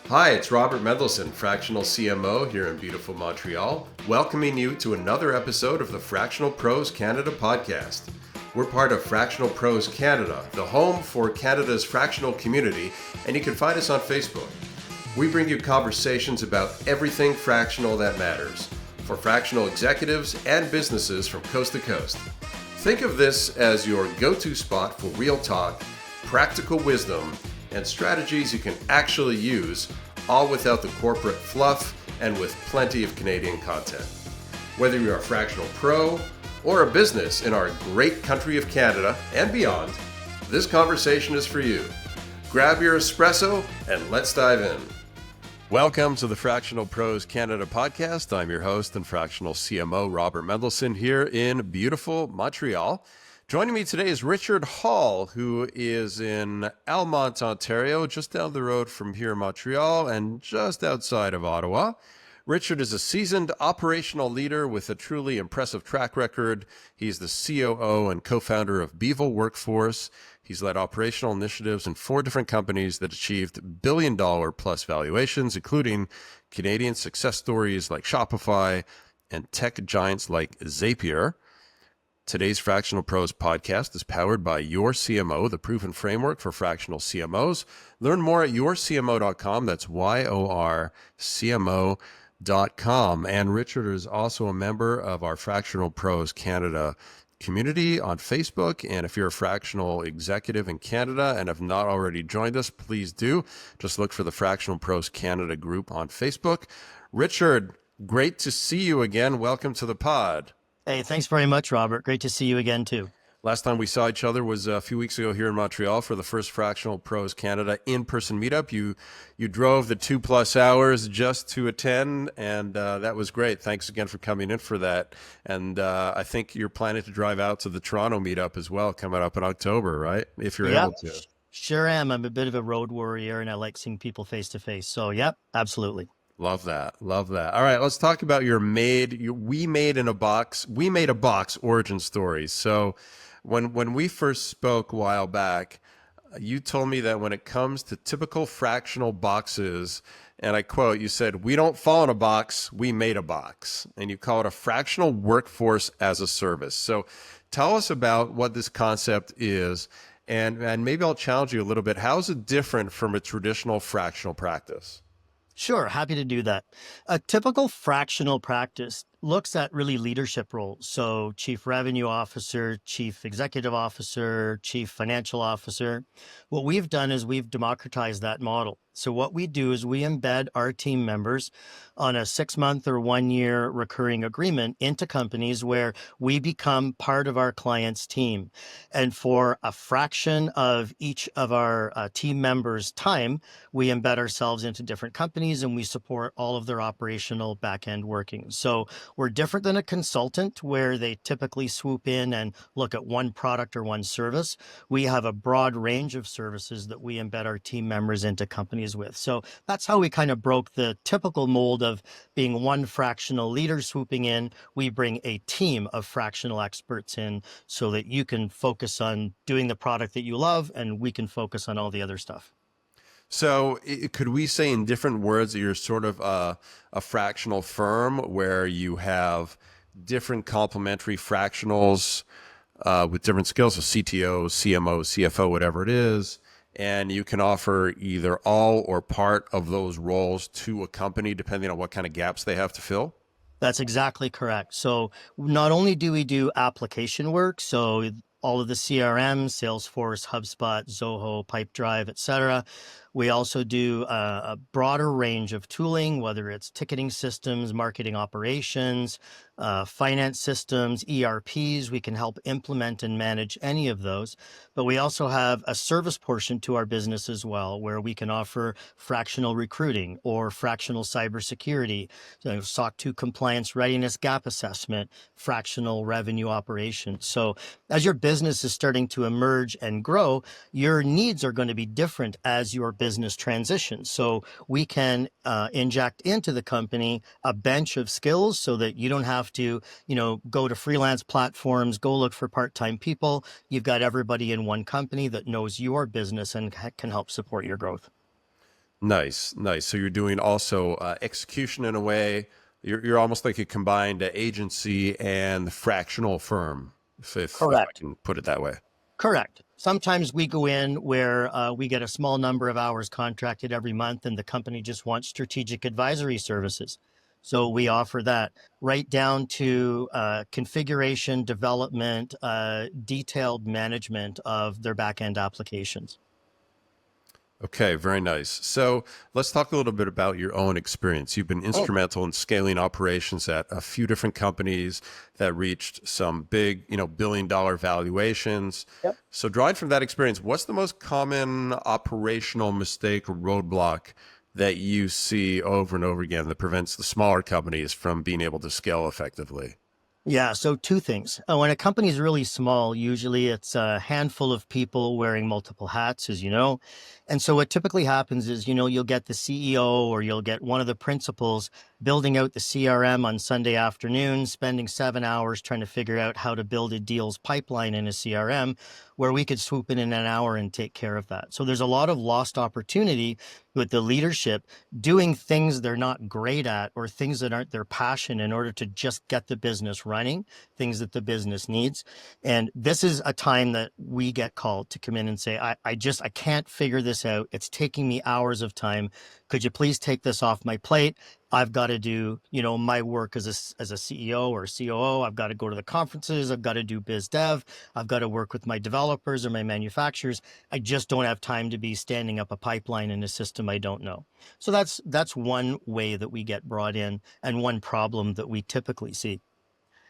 Hi, it's Robert Mendelson, Fractional CMO here in beautiful Montreal, welcoming you to another episode of the Fractional Pros Canada podcast. We're part of Fractional Pros Canada, the home for Canada's fractional community, and you can find us on Facebook. We bring you conversations about everything fractional that matters for fractional executives and businesses from coast to coast. Think of this as your go-to spot for real talk, practical wisdom, and strategies you can actually use, all without the corporate fluff and with plenty of Canadian content. Whether you're a fractional pro or a business in our great country of Canada and beyond, this conversation is for you. Grab your espresso and let's dive in. Welcome to the Fractional Pros Canada podcast. I'm your host and fractional CMO, Robert Mendelson, here in beautiful Montreal. Joining me today is Richard Hall, who is in Almonte, Ontario, just down the road from here in Montreal and just outside of Ottawa. Richard is a seasoned operational leader with a truly impressive track record. He's the COO and co-founder of Bevel Workforce. He's led operational initiatives in 4 different companies that achieved billion-dollar-plus valuations, including Canadian success stories like Shopify and tech giants like Zapier. Today's Fractional Pros podcast is powered by Your CMO, the proven framework for fractional CMOs. Learn more at yourcmo.com. That's YORCMO.com. And Richard is also a member of our Fractional Pros Canada community on Facebook. And if you're a fractional executive in Canada and have not already joined us, please do. Just look for the Fractional Pros Canada group on Facebook. Richard, great to see you again. Welcome to the pod. Hey, thanks very much, Robert. Great to see you again, too. Last time we saw each other was a few weeks ago here in Montreal for the first Fractional Pros Canada in-person meetup. You drove the 2+ hours just to attend, and that was great. Thanks again for coming in for that. And I think you're planning to drive out to the Toronto meetup as well, coming up in October, right? If you're able to. Sure am. I'm a bit of a road warrior, and I like seeing people face to face. So, yeah, absolutely. Love that. Love that. All right, let's talk about your We Made a Box origin story. So when we first spoke a while back, you told me that when it comes to typical fractional boxes, and I quote, you said, "We don't fall in a box, we made a box." And you call it a fractional workforce as a service. So tell us about what this concept is, and maybe I'll challenge you a little bit. How is it different from a traditional fractional practice? Sure, happy to do that. A typical fractional practice looks at really leadership roles. So chief revenue officer, chief executive officer, chief financial officer. What we've done is we've democratized that model. So what we do is we embed our team members on a 6-month or 1-year recurring agreement into companies where we become part of our client's team. And for a fraction of each of our team members' time, we embed ourselves into different companies and we support all of their operational back-end working. So we're different than a consultant where they typically swoop in and look at one product or one service. We have a broad range of services that we embed our team members into companies with. So that's how we kind of broke the typical mold of being one fractional leader swooping in. We bring a team of fractional experts in so that you can focus on doing the product that you love and we can focus on all the other stuff. So could we say in different words that you're sort of a fractional firm where you have different complementary fractionals with different skills, so CTO, CMO, CFO, whatever it is, and you can offer either all or part of those roles to a company depending on what kind of gaps they have to fill? That's exactly correct. So not only do we do application work, so all of the CRM, Salesforce, HubSpot, Zoho, Pipedrive, etc. We also do a broader range of tooling, whether it's ticketing systems, marketing operations, finance systems, ERPs. We can help implement and manage any of those. But we also have a service portion to our business as well, where we can offer fractional recruiting or fractional cybersecurity, SOC 2 compliance readiness gap assessment, fractional revenue operations. So as your business is starting to emerge and grow, your needs are going to be different as your business transitions. So we can inject into the company a bench of skills so that you don't have to, go to freelance platforms, go look for part-time people. You've got everybody in one company that knows your business and can help support your growth. Nice, nice. So you're doing also execution in a way. You're almost like a combined agency and fractional firm, if I Correct. can put it that way. Correct. Sometimes we go in where we get a small number of hours contracted every month, and the company just wants strategic advisory services. So we offer that right down to configuration, development, detailed management of their back-end applications. Okay, very nice. So let's talk a little bit about your own experience. You've been Oh, instrumental in scaling operations at a few different companies that reached some big, billion-dollar valuations. yep. So drawing from that experience, what's the most common operational mistake or roadblock that you see over and over again that prevents the smaller companies from being able to scale effectively? Yeah, so two things. When a company is really small, usually it's a handful of people wearing multiple hats, as you know. And so what typically happens is, you'll get the CEO or you'll get one of the principals building out the CRM on Sunday afternoon, spending 7 hours trying to figure out how to build a deals pipeline in a CRM where we could swoop in an hour and take care of that. So there's a lot of lost opportunity with the leadership doing things they're not great at or things that aren't their passion in order to just get the business running, things that the business needs. And this is a time that we get called to come in and say, I can't figure this out. It's taking me hours of time. Could you please take this off my plate? I've got to do, my work as a CEO or COO. I've got to go to the conferences. I've got to do biz dev. I've got to work with my developers or my manufacturers. I just don't have time to be standing up a pipeline in a system I don't know. So that's one way that we get brought in and one problem that we typically see.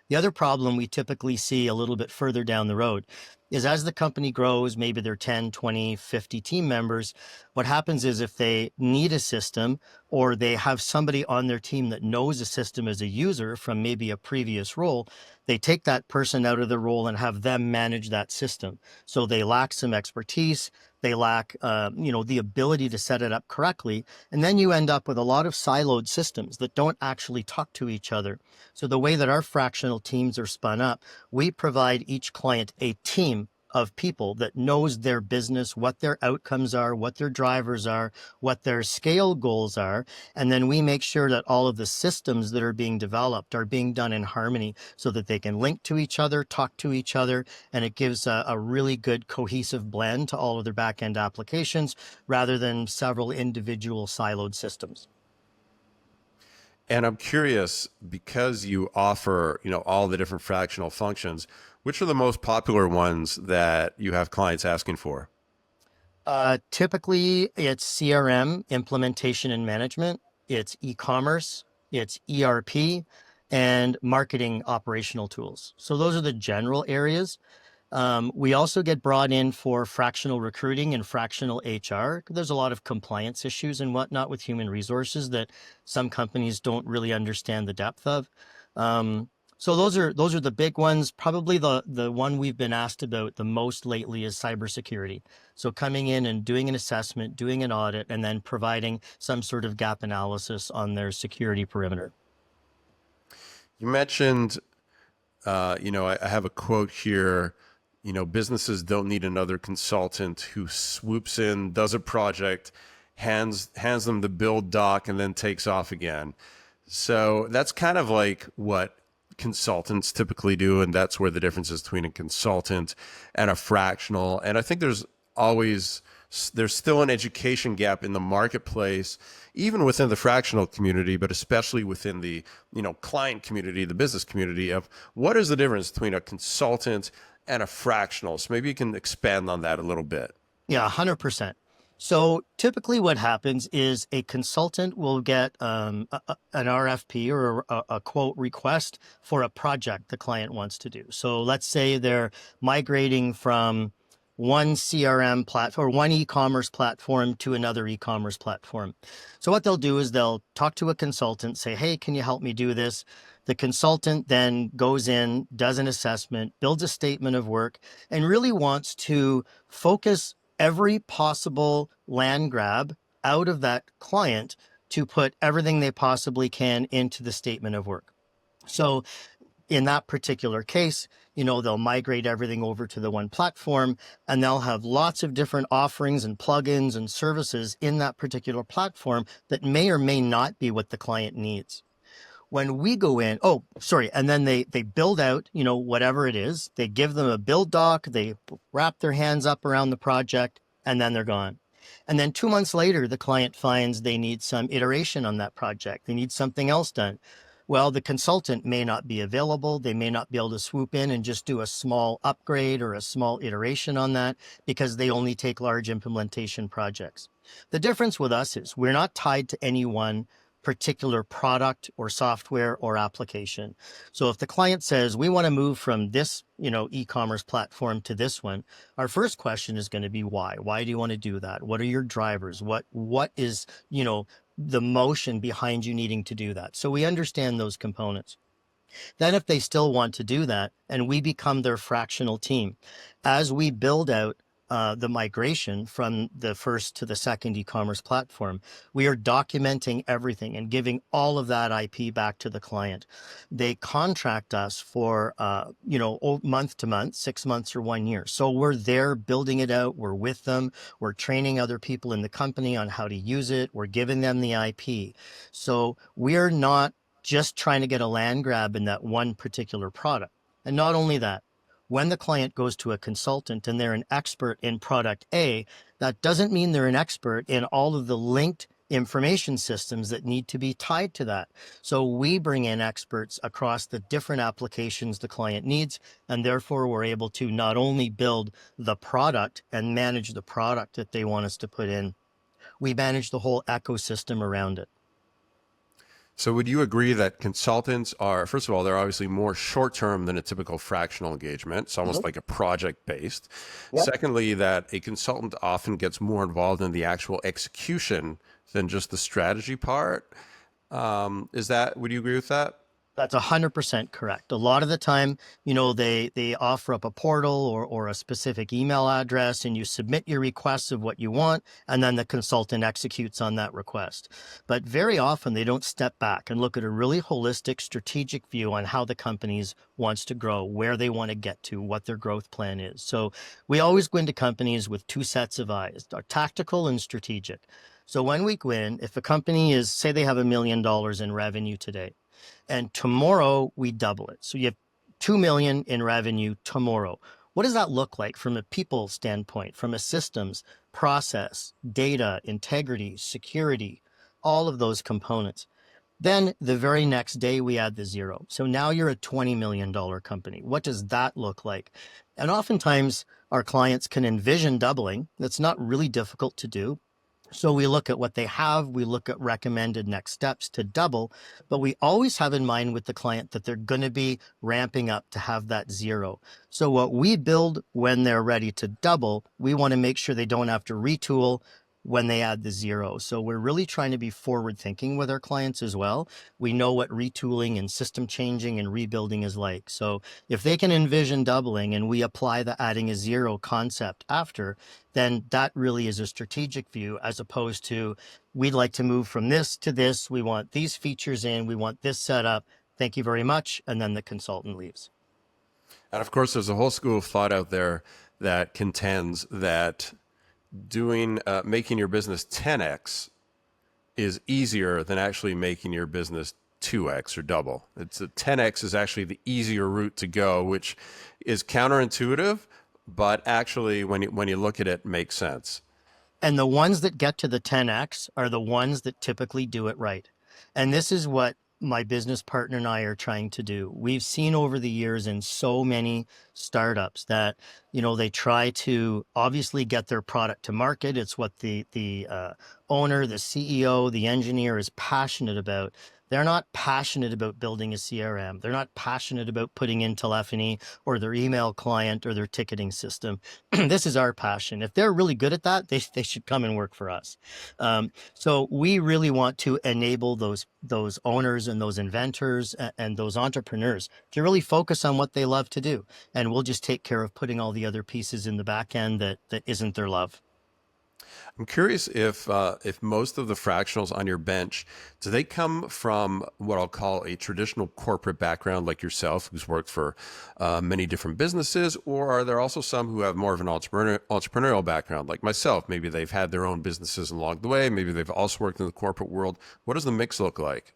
The other problem we typically see a little bit further down the road is as the company grows, maybe they're 10, 20, 50 team members, what happens is if they need a system or they have somebody on their team that knows a system as a user from maybe a previous role, they take that person out of the role and have them manage that system. So they lack some expertise. They lack, the ability to set it up correctly. And then you end up with a lot of siloed systems that don't actually talk to each other. So the way that our fractional teams are spun up, we provide each client a team of people that knows their business, what their outcomes are, what their drivers are, what their scale goals are. And then we make sure that all of the systems that are being developed are being done in harmony so that they can link to each other, talk to each other, and it gives a really good cohesive blend to all of their back-end applications rather than several individual siloed systems. And I'm curious, because you offer, all the different fractional functions, which are the most popular ones that you have clients asking for? Typically, it's CRM, implementation and management, it's e-commerce, it's ERP, and marketing operational tools. So those are the general areas. We also get brought in for fractional recruiting and fractional HR. There's a lot of compliance issues and whatnot with human resources that some companies don't really understand the depth of. So those are the big ones. Probably the one we've been asked about the most lately is cybersecurity. So coming in and doing an assessment, doing an audit, and then providing some sort of gap analysis on their security perimeter. You mentioned, I have a quote here. Businesses don't need another consultant who swoops in, does a project, hands them the build doc, and then takes off again. So that's kind of like what consultants typically do, and that's where the difference is between a consultant and a fractional. And I think there's still an education gap in the marketplace, even within the fractional community, but especially within the client community, the business community, of what is the difference between a consultant and a fractional. So maybe you can expand on that a little bit. Yeah, 100%. So typically what happens is a consultant will get an RFP or a quote request for a project the client wants to do. So let's say they're migrating from one CRM platform or one e-commerce platform to another e-commerce platform. So what they'll do is they'll talk to a consultant, say, hey, can you help me do this? The consultant then goes in, does an assessment, builds a statement of work, and really wants to focus every possible land grab out of that client to put everything they possibly can into the statement of work. So in that particular case, they'll migrate everything over to the one platform, and they'll have lots of different offerings and plugins and services in that particular platform that may or may not be what the client needs. When we go in, and then they build out, whatever it is, they give them a build doc, they wrap their hands up around the project, and then they're gone. And then 2 months later, the client finds they need some iteration on that project. They need something else done. Well, the consultant may not be available. They may not be able to swoop in and just do a small upgrade or a small iteration on that because they only take large implementation projects. The difference with us is we're not tied to any one particular product or software or application. So if the client says, we want to move from this, e-commerce platform to this one, our first question is going to be why? Why do you want to do that? What are your drivers? What is, the motion behind you needing to do that? So we understand those components. Then if they still want to do that, and we become their fractional team, as we build out the migration from the first to the second e-commerce platform, we are documenting everything and giving all of that IP back to the client. They contract us for, month to month, 6 months or 1 year. So we're there building it out. We're with them. We're training other people in the company on how to use it. We're giving them the IP. So we're not just trying to get a land grab in that one particular product. And not only that, when the client goes to a consultant and they're an expert in product A, that doesn't mean they're an expert in all of the linked information systems that need to be tied to that. So we bring in experts across the different applications the client needs, and therefore we're able to not only build the product and manage the product that they want us to put in, we manage the whole ecosystem around it. So would you agree that consultants are, first of all, they're obviously more short-term than a typical fractional engagement. It's almost like a project-based. Yep. Secondly, that a consultant often gets more involved in the actual execution than just the strategy part. Would you agree with that? That's 100% correct. A lot of the time, they offer up a portal or a specific email address, and you submit your requests of what you want, and then the consultant executes on that request. But very often they don't step back and look at a really holistic strategic view on how the companies wants to grow, where they want to get to, what their growth plan is. So we always go into companies with two sets of eyes, tactical and strategic. So when we go in, if a company is, say they have $1 million in revenue today, and tomorrow we double it. So you have 2 million in revenue tomorrow. What does that look like from a people standpoint, from a systems, process, data, integrity, security, all of those components? Then the very next day we add the zero. So now you're a $20 million company. What does that look like? And oftentimes our clients can envision doubling. That's not really difficult to do. So we look at what they have, we look at recommended next steps to double, but we always have in mind with the client that they're going to be ramping up to have that zero. So what we build when they're ready to double, we want to make sure they don't have to retool when they add the zero. So we're really trying to be forward thinking with our clients as well. We know what retooling and system changing and rebuilding is like. So if they can envision doubling and we apply the adding a zero concept after, then that really is a strategic view, as opposed to we'd like to move from this to this. We want these features in, we want this set up. Thank you very much. And then the consultant leaves. And of course, there's a whole school of thought out there that contends that making your business 10x is easier than actually making your business 2x or double. It's a 10x is actually the easier route to go, which is counterintuitive, but actually when you look at it, makes sense. And the ones that get to the 10x are the ones that typically do it right. And this is what my business partner and I are trying to do. We've seen over the years in so many startups that, they try to obviously get their product to market. It's what the owner, the CEO, the engineer is passionate about. They're not passionate about building a CRM. They're not passionate about putting in telephony or their email client or their ticketing system. This is our passion. If they're really good at that, they should come and work for us. So we really want to enable those owners and those inventors and those entrepreneurs to really focus on what they love to do. And we'll just take care of putting all the other pieces in the back end that isn't their love. I'm curious if most of the fractionals on your bench, do they come from what I'll call a traditional corporate background like yourself, who's worked for many different businesses, or are there also some who have more of an entrepreneurial background like myself? Maybe they've had their own businesses along the way. Maybe they've also worked in the corporate world. What does the mix look like?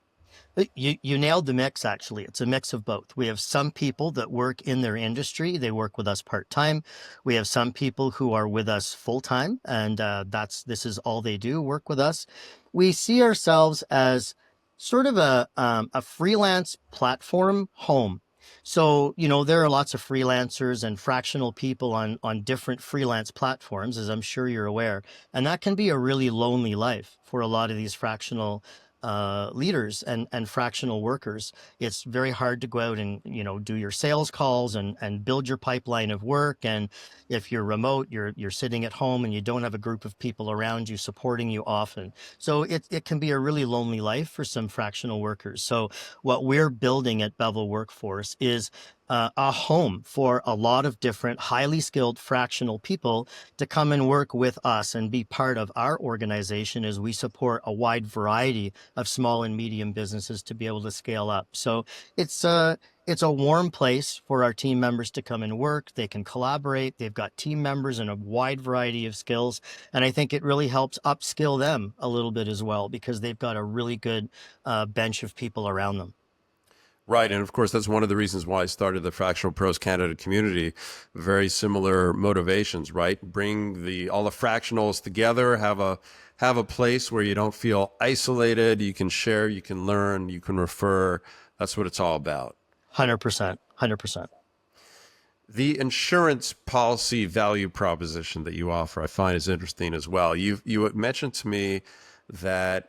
You nailed the mix, actually. It's a mix of both. We have some people that work in their industry. They work with us part-time. We have some people who are with us full-time, and this is all they do, work with us. We see ourselves as sort of a freelance platform home. So, there are lots of freelancers and fractional people on different freelance platforms, as I'm sure you're aware. And that can be a really lonely life for a lot of these fractional leaders and fractional workers. It's very hard to go out and do your sales calls and build your pipeline of work. And if you're remote, you're sitting at home and you don't have a group of people around you supporting you often. So it can be a really lonely life for some fractional workers. So what we're building at Bevel Workforce is a home for a lot of different highly skilled fractional people to come and work with us and be part of our organization as we support a wide variety of small and medium businesses to be able to scale up. So it's a warm place for our team members to come and work. They can collaborate. They've got team members in a wide variety of skills. And I think it really helps upskill them a little bit as well, because they've got a really good bench of people around them. Right. And of course, that's one of the reasons why I started the Fractional Pros Canada community. Very similar motivations, right? Bring all the fractionals together, have a place where you don't feel isolated. You can share, you can learn, you can refer. That's what it's all about. 100%. 100%. The insurance policy value proposition that you offer, I find is interesting as well. You mentioned to me that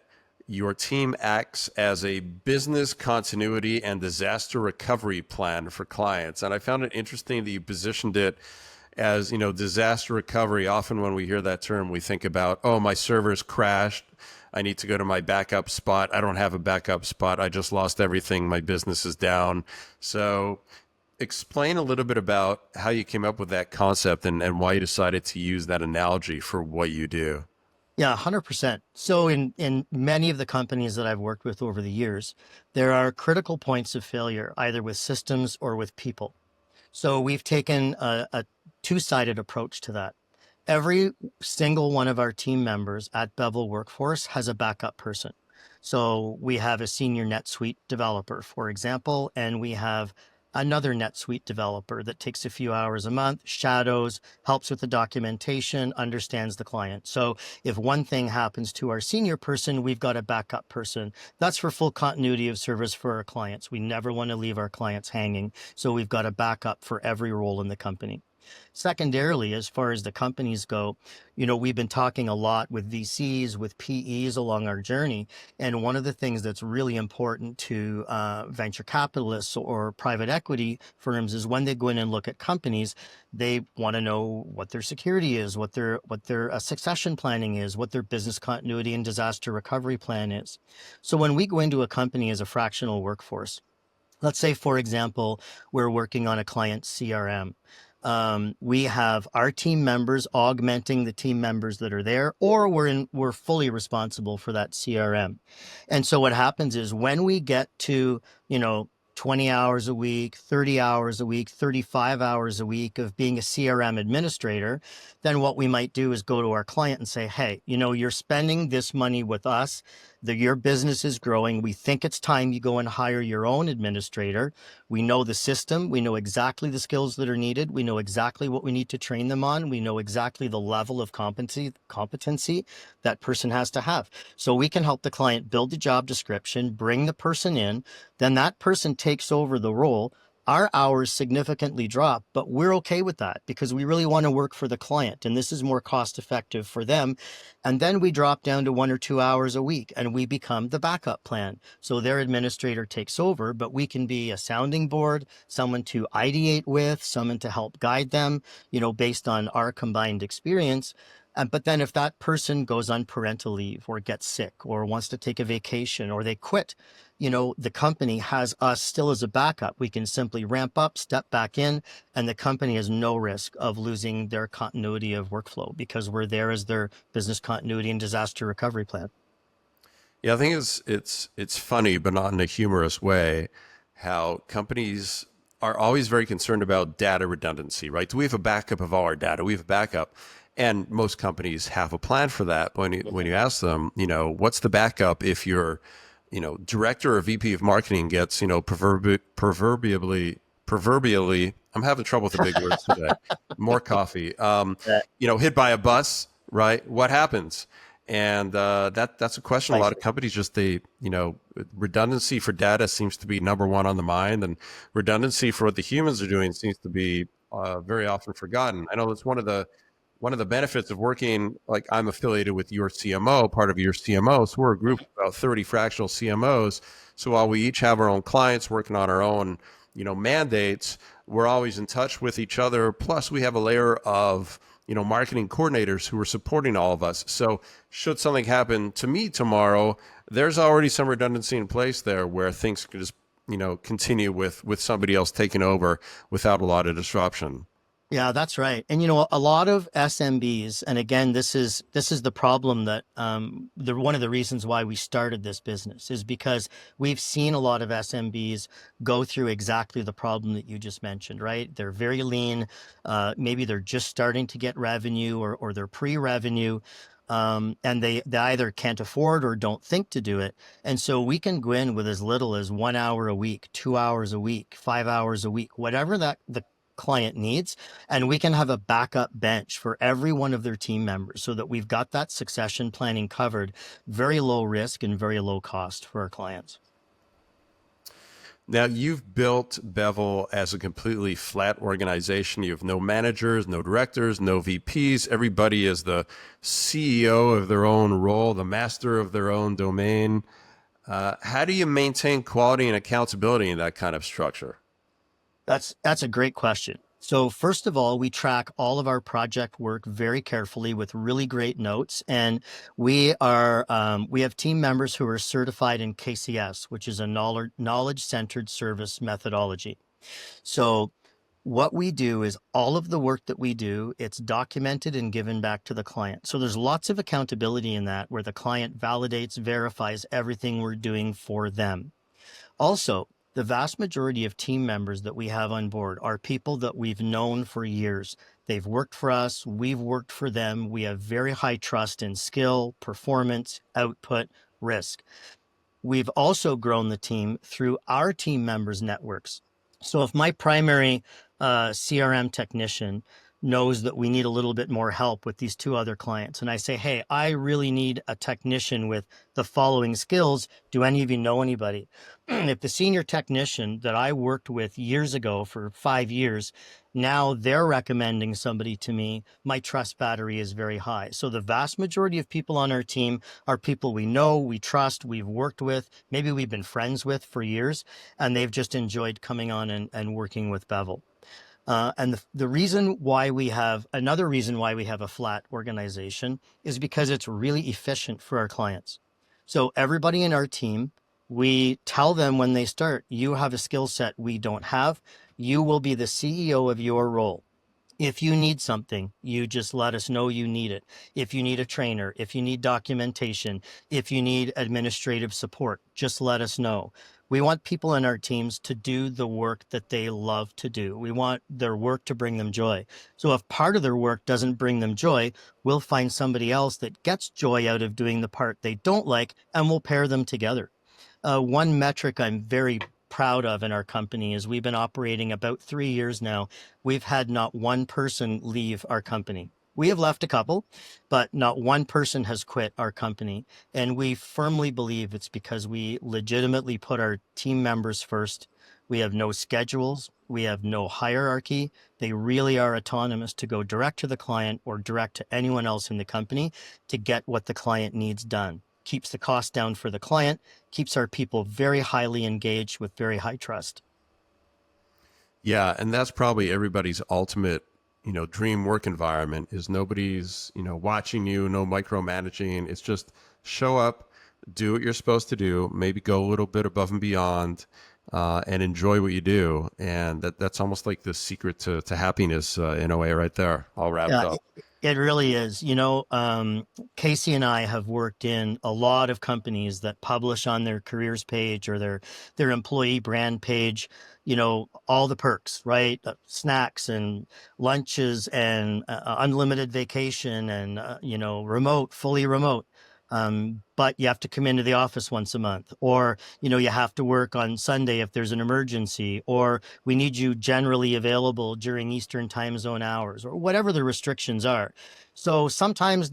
your team acts as a business continuity and disaster recovery plan for clients. And I found it interesting that you positioned it as, disaster recovery. Often when we hear that term, we think about, oh, my server's crashed. I need to go to my backup spot. I don't have a backup spot. I just lost everything. My business is down. So explain a little bit about how you came up with that concept and why you decided to use that analogy for what you do. Yeah, 100%. So in many of the companies that I've worked with over the years, there are critical points of failure, either with systems or with people. So we've taken a two-sided approach to that. Every single one of our team members at Bevel Workforce has a backup person. So we have a senior NetSuite developer, for example, and we have another NetSuite developer that takes a few hours a month, shadows, helps with the documentation, understands the client. So if one thing happens to our senior person, we've got a backup person. That's for full continuity of service for our clients. We never want to leave our clients hanging. So we've got a backup for every role in the company. Secondarily, as far as the companies go, we've been talking a lot with VCs, with PEs along our journey. And one of the things that's really important to venture capitalists or private equity firms is when they go in and look at companies, they want to know what their security is, what their succession planning is, what their business continuity and disaster recovery plan is. So when we go into a company as a fractional workforce, let's say, for example, we're working on a client CRM. We have our team members augmenting the team members that are there, or we're fully responsible for that CRM. And so what happens is when we get to, 20 hours a week, 30 hours a week, 35 hours a week of being a CRM administrator, then what we might do is go to our client and say, hey, you're spending this money with us. Your business is growing. We think it's time you go and hire your own administrator. We know the system. We know exactly the skills that are needed. We know exactly what we need to train them on. We know exactly the level of competency that person has to have. So we can help the client build the job description, bring the person in, then that person takes over the role. Our hours significantly drop, but we're okay with that because we really want to work for the client and this is more cost effective for them. And then we drop down to 1 or 2 hours a week and we become the backup plan. So their administrator takes over, but we can be a sounding board, someone to ideate with, someone to help guide them, based on our combined experience. But then if that person goes on parental leave or gets sick or wants to take a vacation or they quit, the company has us still as a backup. We can simply ramp up, step back in, and the company has no risk of losing their continuity of workflow because we're there as their business continuity and disaster recovery plan. Yeah, I think it's funny, but not in a humorous way, how companies are always very concerned about data redundancy, right? Do we have a backup of all our data? We have a backup. And most companies have a plan for that. But when you ask them, what's the backup if your, director or VP of marketing gets, proverbially, I'm having trouble with the big words today, more coffee, hit by a bus, right? What happens? And that's a question a lot of companies redundancy for data seems to be number one on the mind, and redundancy for what the humans are doing seems to be very often forgotten. I know that's one of the benefits of working, like I'm affiliated with your CMO, part of your CMO. So we're a group of about 30 fractional CMOs. So while we each have our own clients working on our own, mandates, we're always in touch with each other. Plus we have a layer of marketing coordinators who are supporting all of us. So should something happen to me tomorrow, there's already some redundancy in place there where things can just, continue with somebody else taking over without a lot of disruption. Yeah, that's right. And a lot of SMBs, and again, this is the problem that one of the reasons why we started this business is because we've seen a lot of SMBs go through exactly the problem that you just mentioned, right? They're very lean. Maybe they're just starting to get revenue or they're pre-revenue. And they either can't afford or don't think to do it. And so we can go in with as little as 1 hour a week, 2 hours a week, 5 hours a week, whatever that the client needs, and we can have a backup bench for every one of their team members so that we've got that succession planning covered, very low risk and very low cost for our clients. Now, you've built Bevel as a completely flat organization. You have no managers, no directors, no VPs. Everybody is the CEO of their own role, the master of their own domain. How do you maintain quality and accountability in that kind of structure? That's a great question. So first of all, we track all of our project work very carefully with really great notes, and we have team members who are certified in KCS, which is a knowledge-centered service methodology. So what we do is all of the work that we do, it's documented and given back to the client. So there's lots of accountability in that where the client validates, verifies everything we're doing for them. Also, the vast majority of team members that we have on board are people that we've known for years. They've worked for us. We've worked for them. We have very high trust in skill, performance, output, risk. We've also grown the team through our team members' networks. So if my primary CRM technician knows that we need a little bit more help with these two other clients, and I say, hey, I really need a technician with the following skills. Do any of you know anybody? If the senior technician that I worked with years ago for 5 years, now they're recommending somebody to me, my trust battery is very high. So the vast majority of people on our team are people we know, we trust, we've worked with, maybe we've been friends with for years, and they've just enjoyed coming on and working with Bevel. And another reason why we have a flat organization is because it's really efficient for our clients. So everybody in our team, we tell them when they start, you have a skill set we don't have. You will be the CEO of your role. If you need something, you just let us know you need it. If you need a trainer, if you need documentation, if you need administrative support, just let us know. We want people in our teams to do the work that they love to do. We want their work to bring them joy. So if part of their work doesn't bring them joy, we'll find somebody else that gets joy out of doing the part they don't like, and we'll pair them together. One metric I'm very proud of in our company is we've been operating about 3 years now. We've had not one person leave our company. We have left a couple, but not one person has quit our company. And we firmly believe it's because we legitimately put our team members first. We have no schedules. We have no hierarchy. They really are autonomous to go direct to the client or direct to anyone else in the company to get what the client needs done. Keeps the cost down for the client, keeps our people very highly engaged with very high trust. Yeah, and that's probably everybody's ultimate dream work environment is nobody's, watching you, no micromanaging. It's just show up, do what you're supposed to do, maybe go a little bit above and beyond, and enjoy what you do. And that's almost like the secret to happiness, in a way, right there, all wrapped Yeah, up. it really is. Casey and I have worked in a lot of companies that publish on their careers page or their employee brand page, all the perks, right? Snacks and lunches and unlimited vacation and, remote, fully remote. But you have to come into the office once a month, or, you have to work on Sunday if there's an emergency, or we need you generally available during Eastern time zone hours, or whatever the restrictions are. So sometimes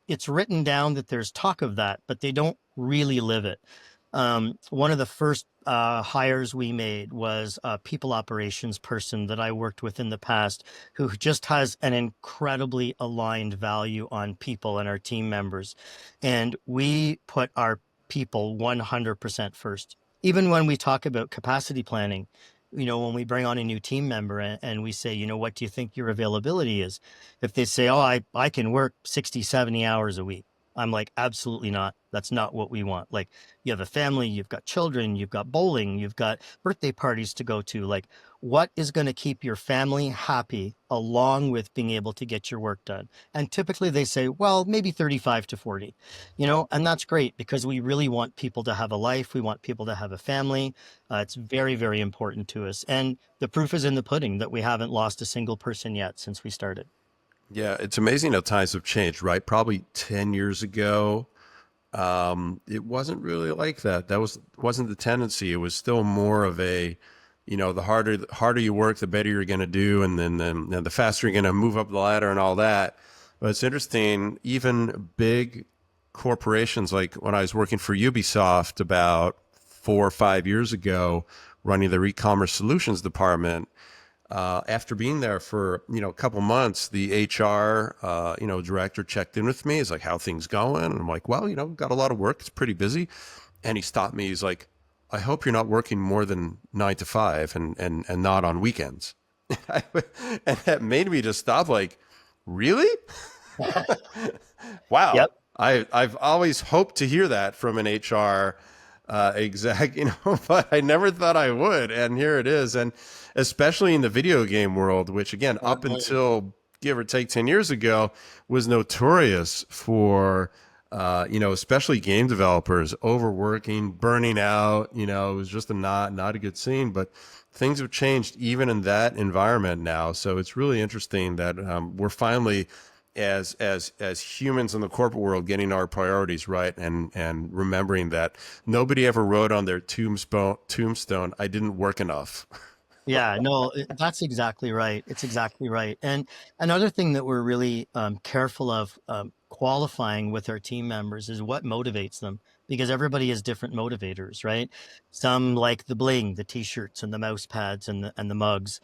it's written down that there's talk of that, but they don't really live it. One of the first hires we made was a people operations person that I worked with in the past, who just has an incredibly aligned value on people and our team members. And we put our people 100% first. Even when we talk about capacity planning, when we bring on a new team member and we say, what do you think your availability is? If they say, oh, I can work 60, 70 hours a week. I'm like, absolutely not. That's not what we want. Like, you have a family, you've got children, you've got bowling, you've got birthday parties to go to. Like, what is going to keep your family happy along with being able to get your work done? And typically they say, well, maybe 35 to 40, and that's great because we really want people to have a life. We want people to have a family. It's very, very important to us. And the proof is in the pudding that we haven't lost a single person yet since we started. Yeah, it's amazing how times have changed, right? Probably 10 years ago, it wasn't really like that. That wasn't the tendency. It was still more of a, the harder you work, the better you're going to do, and then the faster you're going to move up the ladder and all that. But it's interesting, even big corporations, like when I was working for Ubisoft about 4 or 5 years ago, running their e-commerce solutions department. After being there for a couple months, the HR director checked in with me. He's like, "How things going?" And I'm like, "Well, got a lot of work. It's pretty busy." And he stopped me. He's like, "I hope you're not working more than 9 to 5 and not on weekends." And that made me just stop. Like, really? Wow. Yep. I've always hoped to hear that from an HR exec, but I never thought I would. And here it is. And especially in the video game world, which again, up until give or take 10 years ago, was notorious for, especially game developers overworking, burning out. It was just not a good scene. But things have changed even in that environment now. So it's really interesting that we're finally, as humans in the corporate world, getting our priorities right and remembering that nobody ever wrote on their tombstone, "I didn't work enough." Yeah, no, that's exactly right. It's exactly right. And another thing that we're really careful of qualifying with our team members is what motivates them, because everybody has different motivators, right? Some like the bling, the t-shirts and the mouse pads and the mugs.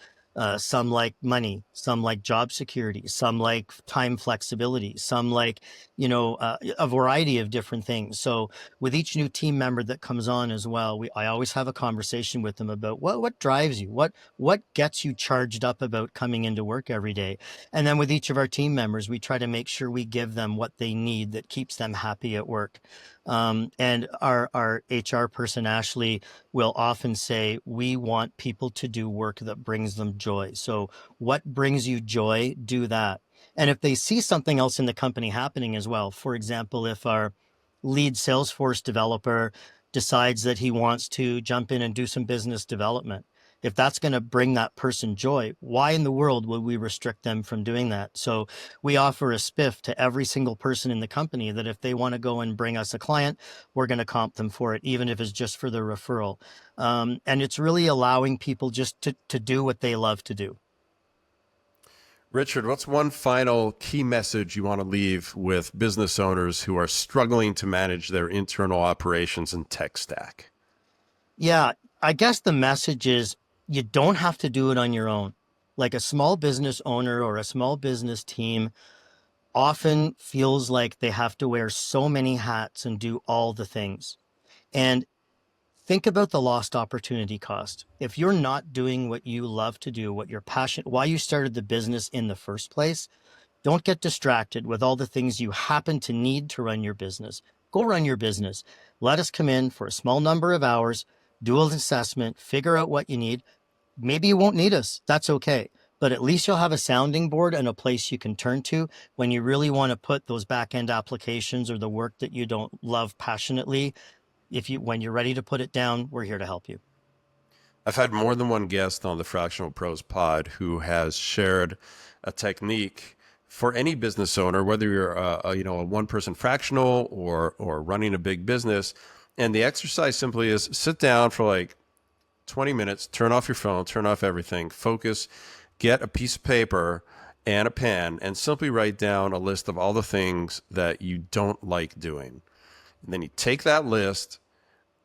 Some like money, some like job security, some like time flexibility, some like, a variety of different things. So with each new team member that comes on as well, I always have a conversation with them about what drives you, what gets you charged up about coming into work every day. And then with each of our team members, we try to make sure we give them what they need that keeps them happy at work. And our HR person, Ashley, will often say, we want people to do work that brings them joy. So what brings you joy, do that. And if they see something else in the company happening as well, for example, if our lead Salesforce developer decides that he wants to jump in and do some business development, if that's going to bring that person joy, why in the world would we restrict them from doing that? So we offer a spiff to every single person in the company that if they want to go and bring us a client, we're going to comp them for it, even if it's just for the referral. And it's really allowing people just to do what they love to do. Richard, what's one final key message you want to leave with business owners who are struggling to manage their internal operations and tech stack? Yeah, I guess the message is you don't have to do it on your own. Like a small business owner or a small business team often feels like they have to wear so many hats and do all the things. And think about the lost opportunity cost. If you're not doing what you love to do, what you're passionate, why you started the business in the first place, don't get distracted with all the things you happen to need to run your business. Go run your business. Let us come in for a small number of hours, do an assessment, figure out what you need. Maybe you won't need us. That's okay. But at least you'll have a sounding board and a place you can turn to when you really want to put those back-end applications or the work that you don't love passionately. When you're ready to put it down, we're here to help you. I've had more than one guest on the Fractional Pros pod who has shared a technique for any business owner, whether you're a one-person fractional or running a big business. And the exercise simply is sit down for like 20 minutes, turn off your phone, turn off everything, focus, get a piece of paper and a pen, and simply write down a list of all the things that you don't like doing. And then you take that list,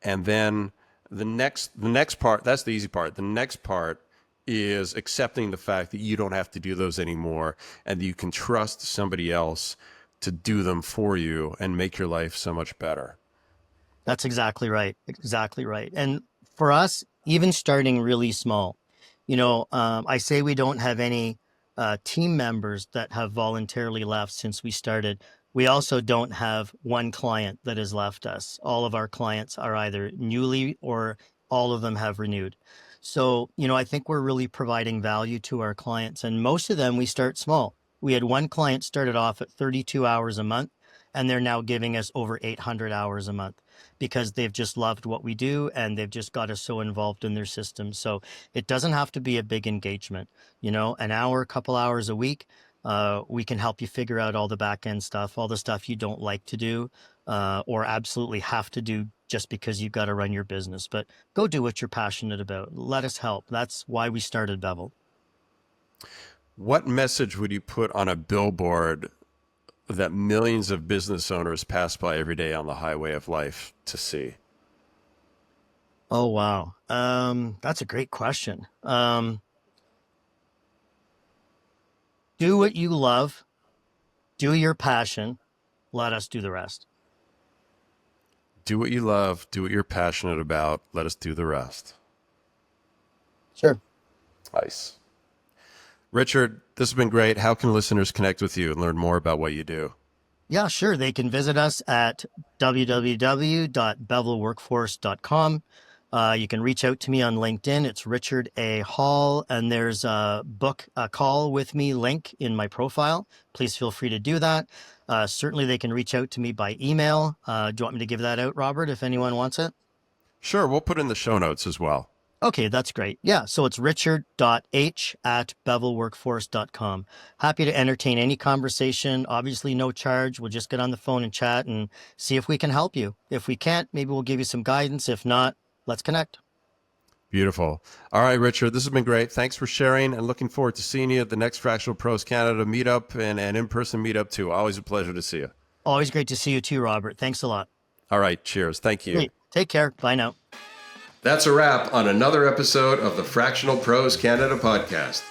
and then the next part, that's the easy part. The next part is accepting the fact that you don't have to do those anymore, and that you can trust somebody else to do them for you and make your life so much better. That's exactly right. Exactly right. And for us, even starting really small, I say we don't have any team members that have voluntarily left since we started. We also don't have one client that has left us. All of our clients are either newly or all of them have renewed. So, I think we're really providing value to our clients, and most of them we start small. We had one client started off at 32 hours a month, and they're now giving us over 800 hours a month because they've just loved what we do and they've just got us so involved in their system. So it doesn't have to be a big engagement, an hour, a couple hours a week. We can help you figure out all the back end stuff, all the stuff you don't like to do or absolutely have to do just because you've got to run your business. But go do what you're passionate about. Let us help. That's why we started Bevel. What message would you put on a billboard that millions of business owners pass by every day on the highway of life to see? Oh, wow. That's a great question. Do what you love, do your passion, let us do the rest. Do what you love, do what you're passionate about, let us do the rest. Sure. Nice. Richard, this has been great. How can listeners connect with you and learn more about what you do? Yeah, sure. They can visit us at www.bevelworkforce.com. You can reach out to me on LinkedIn. It's Richard A. Hall, and there's book a call with me link in my profile. Please feel free to do that. Certainly, they can reach out to me by email. Do you want me to give that out, Robert, if anyone wants it? Sure. We'll put in the show notes as well. Okay, that's great. Yeah, so it's richard.h@bevelworkforce.com. Happy to entertain any conversation. Obviously, no charge. We'll just get on the phone and chat and see if we can help you. If we can't, maybe we'll give you some guidance. If not, let's connect. Beautiful. All right, Richard, this has been great. Thanks for sharing, and looking forward to seeing you at the next Fractional Pros Canada meetup and in-person meetup too. Always a pleasure to see you. Always great to see you too, Robert. Thanks a lot. All right, cheers. Thank you. Great. Take care. Bye now. That's a wrap on another episode of the Fractional Pros Canada podcast.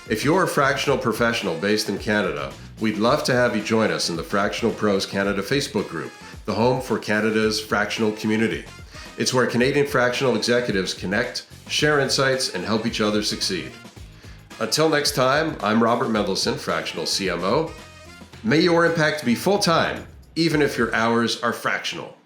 If you're a fractional professional based in Canada, we'd love to have you join us in the Fractional Pros Canada Facebook group, the home for Canada's fractional community. It's where Canadian fractional executives connect, share insights, and help each other succeed. Until next time, I'm Robert Mendelson, Fractional CMO. May your impact be full-time, even if your hours are fractional.